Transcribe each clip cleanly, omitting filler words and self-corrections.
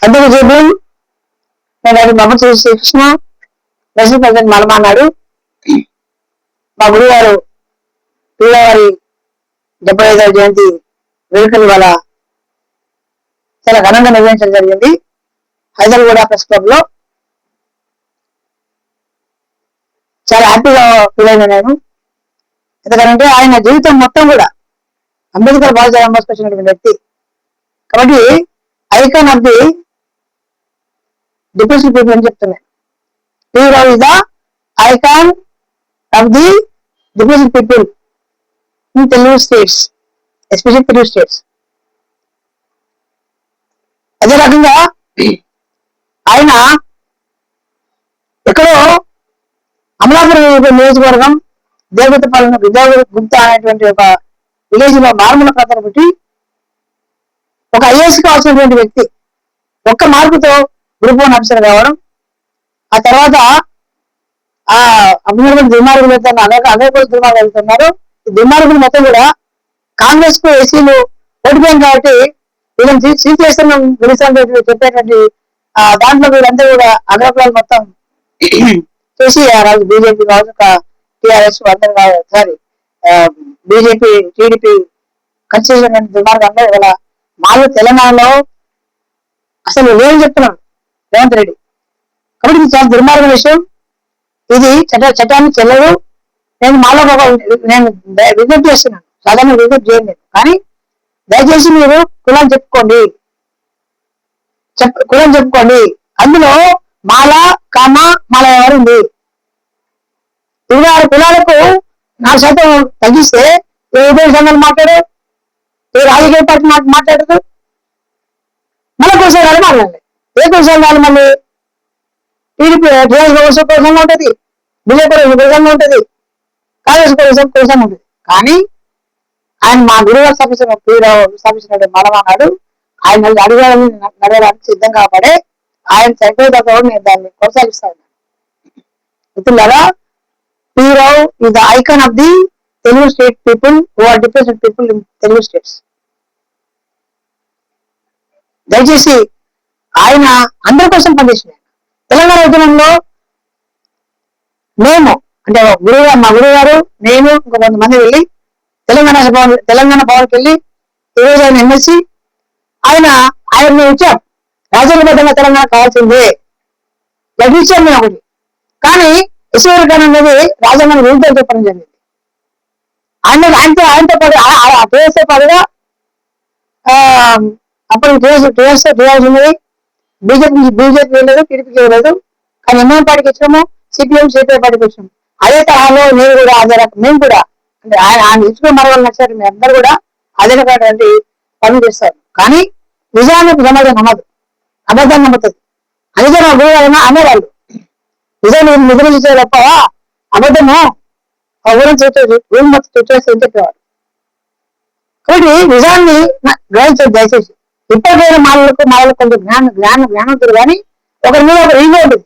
అందుకు జేబుల్ నేను అది మహమ్మద్ శ్రీకృష్ణ నేషనల్ ప్రెసిడెంట్ మలమా అన్నాడు. మా గురువు గారు పిల్లవారి 75వ జయంతి వేడుకలు వల్ల చాలా ఘనంగా నిర్వహించడం జరిగింది హైదరాబాద్ ప్రెస్ క్లబ్ లో. చాలా హ్యాపీగా ఫీల్ అయినా నేను. ఎందుకంటే ఆయన జీవితం మొత్తం కూడా అంబేద్కర్ బాధ్యత మోసుకొచ్చినటువంటి వ్యక్తి కాబట్టి icon of the depression people అని చెప్తున్నాను. పీరావు is the icon of the depression people in Telugu states, especial Telugu states. అదే రకంగా ఆయన ఎక్కడో అమలాపురం నియోజకవర్గం దేవతపాలెం గుప్తా అనేటువంటి ఒక విలేజ్ లో మార్మల ప్రాంతాన్ని బట్టి ఒక ఐఏఎస్ కావాల్సినటువంటి వ్యక్తి ఒక్క మార్పుతో గ్రూప్ 1 ఆఫీసర్ కావడం. ఆ తర్వాత ఆ అభివృద్ధి దుర్మార్గులు అనేక దుర్మార్గులు వెళ్తున్నారు. ఈ దుర్మార్గులు మొత్తం కూడా కాంగ్రెస్ కు ఎస్సీలు ఓడిపోయింది కాబట్టి వీళ్ళని సీట్ చేస్తున్నాం గెలుస్తామని చెప్పేటువంటి దాంట్లో వీళ్ళందరూ కూడా అగ్రకులాలు మొత్తం కేసీఆర్ బీజేపీ కావచ్చు, టీఆర్ఎస్ అందరు సారీ బీజేపీ టీడీపీ కన్సెషన్ దుర్మార్గం అందరూ ఇవాళ మాలు తెలంగాణలో అసలు లేని చెప్తున్నాను రేవంత్ రెడ్డి. కాబట్టి ఇది చాలా దుర్మార్గం విషయం. ఇది చట్టాన్ని చెల్లదు. నేను మాలో నేను విజ్ఞప్తి చేస్తున్నాను, సాధారణ విజ్ఞప్తి చేయండి కానీ దయచేసి మీరు కులం చెప్పుకోండి. అందులో మాల కామ మాల ఎవరుంది 26 కులాలకు 4% తగ్గిస్తే ఏ ఉద్యోగ సంఘాలు మాట్లాడారు, ఏ రాజకీయ పార్టీ మాట్లాడదు. మళ్ళీ కుల సంఘాలు మాట్లాడాలి. ఏ కుల సంఘాలు మళ్ళీ టీడీపీ టీఆర్ఎస్ కుల సంఘం ఉంటుంది, బీజేపీ కుల సంఘం ఉంటుంది, కాంగ్రెస్ కుల సంఘం ఉంటుంది. కానీ ఆయన మా గురువు స్థాపించినట్టు మలమన్నాడు. ఆయన అడుగులని నడవడానికి సిద్ధంగా పడే ఆయన చనిపోయేదాకా నేను దాన్ని కొనసాగిస్తా ఉన్నాను. మిత్రులారా, పీరావ్ is the icon of the Telugu state people who are depressed people in Telugu states. దయచేసి ఆయన అందరి కోసం పనిచేసిన తెలంగాణ ఉద్యమంలో మేము అంటే మా గురువు గారు నేను ఇంకో 100 మంది వెళ్ళి తెలంగాణ భవన్కి వెళ్ళి ఈరోజు ఆయన ఎమ్మెల్సీ ఆయన ఇచ్చాం రాజ్యాంగబద్ధంగా తెలంగాణ కావాల్సిందే లభించాం మేము ఒకటి. కానీ ఈశ్వరగానం అనేది రాజ్యాంగం విరుద్ధం చెప్పడం జరిగింది. ఆయనతో పాటు టీఎస్ఏ పాటుగా అప్పుడు టీఆర్ఎస్ ఉన్నది, బీజేపీ లేదు, టీడీపీ లేదు. కానీ ఎంఎం పార్టీకి ఇచ్చినాము, సిపిఎం సిపిఐ పార్టీకి వచ్చినాము. అదే తరహాలో నేను కూడా అదే రకం మేము కూడా అంటే ఆయన ఇచ్చిన మరొకరు నచ్చారు. మీ అందరూ కూడా అదే రకమైనటువంటి పనులు చేస్తారు. కానీ నిజాన్ని సమాజం నమ్మదు, అబద్ధాన్ని నమ్ముతుంది. అందుకే నా గురువు అనేవాళ్ళు నిజాన్ని నిద్రించే తప్ప అబద్ధము ఊరు మొత్తం చుట్టేసి ఏం చెప్పేవాడు. కాబట్టి నిజాన్ని గ్రహించదు దయచేసి. ఇప్పటికైనా మాలకు కొంచెం జ్ఞానం ఉంటుంది. కానీ ఒకరి మీద ఒక ఈగో ఉంటుంది.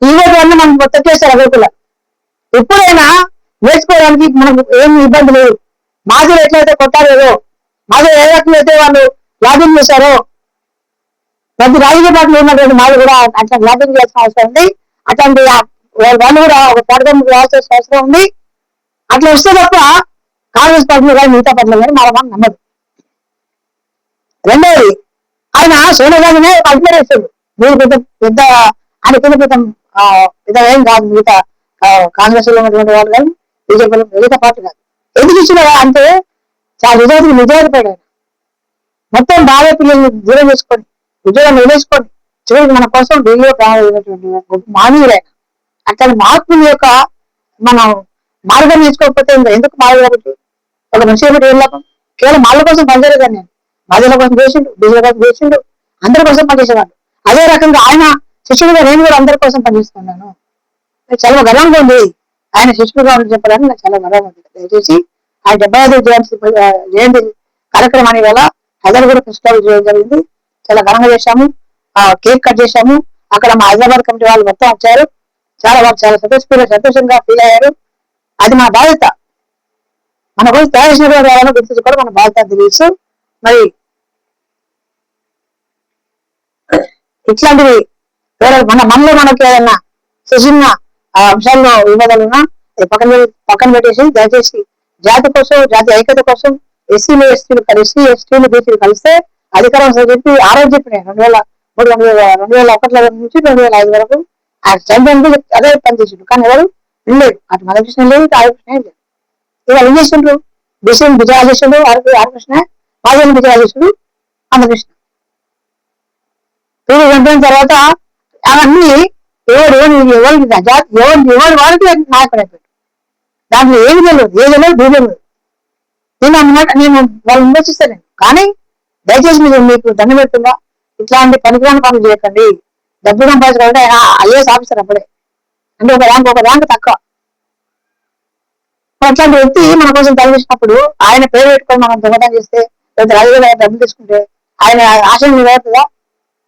ఈగో వల్ల మనం తొక్కేస్తారు అభివృద్ధిలో. ఎప్పుడైనా నేర్చుకోవడానికి మనకు ఏమి ఇబ్బంది లేదు. మాజీలు ఎట్లయితే కొట్టారో, మాజీలు ఏ రకమైతే వాళ్ళు లాభింగ్ చేశారో, ప్రతి రాజకీయ పార్టీలో ఉన్నటువంటి మాజీ కూడా అట్లా లాభింగ్ చేయాల్సిన అవసరం ఉంది. అట్లాంటి వాళ్ళు కూడా ఒక పథకం రావాల్సిన అవసరం ఉంది. అట్లా వస్తే తప్ప కాంగ్రెస్ పార్టీలు కానీ మిగతా పార్టీలు కానీ మన నమ్మదు. రెండవది, ఆయన సోనియా గాంధీనే అడ్మైర్ చేశాడు. మీరు పెద్ద ఆయన క్రితం ఏం కాదు. మిగతా కాంగ్రెస్ లో ఉన్నటువంటి వాళ్ళు కానీ బీజేపీలో మిగతా పార్టీ కాదు. ఎందుకు ఇచ్చినా అంటే చాలా నిజాయితీ పడ్డాడు. మొత్తం భార్య పిల్లల్ని దూరం చేసుకొని ఉద్యోగం వదిలేసుకొని చివరికి మన కోసం ఢిల్లీలో ప్రాణమైనటువంటి మానవులైన అట్లాంటి మార్పుల యొక్క మనం మార్గం నేర్చుకోకపోతే ఎందుకు మారగలదు? ఒక మనిషి బట్టి ఏం లాభం? కేవలం వాళ్ళ కోసం పనిచేయలేదు. నేను మాదిల కోసం చేసిండు, బీజేపీ కోసం చేసిండు, అందరి కోసం పనిచేసేవాడు. అదే రకంగా ఆయన శిష్యుడిగా నేను కూడా అందరి కోసం పనిచేస్తున్నాను. చాలా గర్వంగా ఉంది ఆయన శిష్యుడిగా ఉండి చెప్పడానికి నాకు చాలా గర్వంగా ఉంది. దయచేసి ఆ 75వ జయంతి కార్యక్రమాన్ని వల్ల హైదరాబాద్ ప్రెస్ క్లబ్ చేయడం జరిగింది. చాలా ఘనంగా చేశాము. కేక్ కట్ చేశాము. అక్కడ మా హైదరాబాద్ కమిటీ వాళ్ళు మొత్తం వచ్చారు. వాళ్ళు చాలా సంతోషంగా ఫీల్ అయ్యారు. అది మన బాధ్యత. మన కోసం తయారు చేసిన వాళ్ళని గుర్తించుకోవడం మన బాధ్యత తెలుసు. మరి ఇట్లాంటివి మనలో మనకి ఏదన్నా చిన్న అంశాల్లో వివాదాలున్నా అది పక్కన పెట్టేసి దయచేసి జాతి కోసం, జాతి ఐక్యత కోసం ఎస్సీలు ఎస్టీలు కలిసి, ఎస్టీలు బీసీలు కలిస్తే అధికారం చెప్పి ఆ రోజు చెప్పినాయి 2001 నుంచి 2005 వరకు ఆ చంద్రుడు అదే పనిచేసిండు. కానీ ఎవరు వెళ్ళలేదు, అటు మధుకృష్ణ లేదు, ఆర్కృష్ణ లేదు. ఇవాళ ఏం చేసిండ్రు? బీసీని విజయాధ్యక్షుడు ఆర్కృష్ణ, మాజీ విజయాధ్యక్షుడు రామకృష్ణ. వీళ్ళు చంపిన తర్వాత అవన్నీ ఎవరు వాడికి నాయకుడు అయిపోయాడు. దాంట్లో ఏది తెలియదు తెలియదు. నేను అన్నమాట నేను వాళ్ళు విమర్శిస్తాను. కానీ దయచేసి మీకు దండం పెడుతుందా, ఇట్లాంటి పనికిరాని పనులు చేయకండి. డబ్బు సంపాదించాలంటే ఆయన ఐఏఎస్ ఆఫీసర్ అప్పుడే, అంటే ఒక ర్యాంక్ తక్కువ. అట్లాంటి వ్యక్తి మన కోసం తలవేసినప్పుడు ఆయన పేరు పెట్టుకొని మనం దొంగతనం చేస్తే, లేదా రాజకీయ డబ్బులు తీసుకుంటే ఆయన ఆశయం నిలబడుతుందా?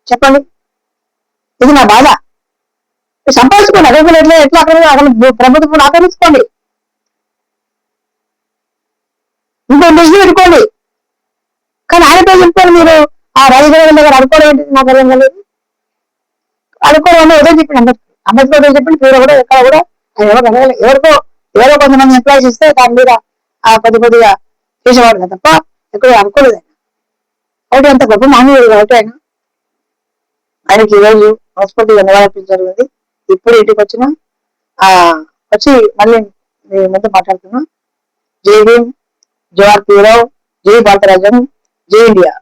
చెప్పండి. ఇది నా బాధ. సంపాదించుకోండి, అడగలు ఎట్లా అక్కడ ప్రభుత్వం ఆక్రమించుకోండి, ఇంకో నిజం పెట్టుకోండి. కానీ ఆయన పేరు చెప్పుకొని మీరు ఆ రాజకీయ దగ్గర అడుకోవడం ఏంటి నాకు అర్థం కాలేదు. అడుకోవడం అంటే ఉదయం చెప్పింది అంబేద్కర్ ఉదయం చెప్పింది. పేరు కూడా ఎక్కడ కూడా ఆయన ఎవరో కొంతమంది ఎంప్లాయీస్ ఇస్తే దాని మీద కొద్దిగా చేసేవాడు తప్ప ఎక్కడ అనుకోలేదు. ఆయన ఒకటి అంత గొప్ప మానవుడు కాబట్టి ఆయనకి ఈరోజు మనస్ఫూర్తిగా నివాళులర్పించడం. ఇప్పుడు ఇంటికి వచ్చి మళ్ళీ మీ ముందు మాట్లాడుతున్నా. జై భీమ్, జవహర్ పీరావ్, జై భారతరాజ్యం, జై ఇండియా.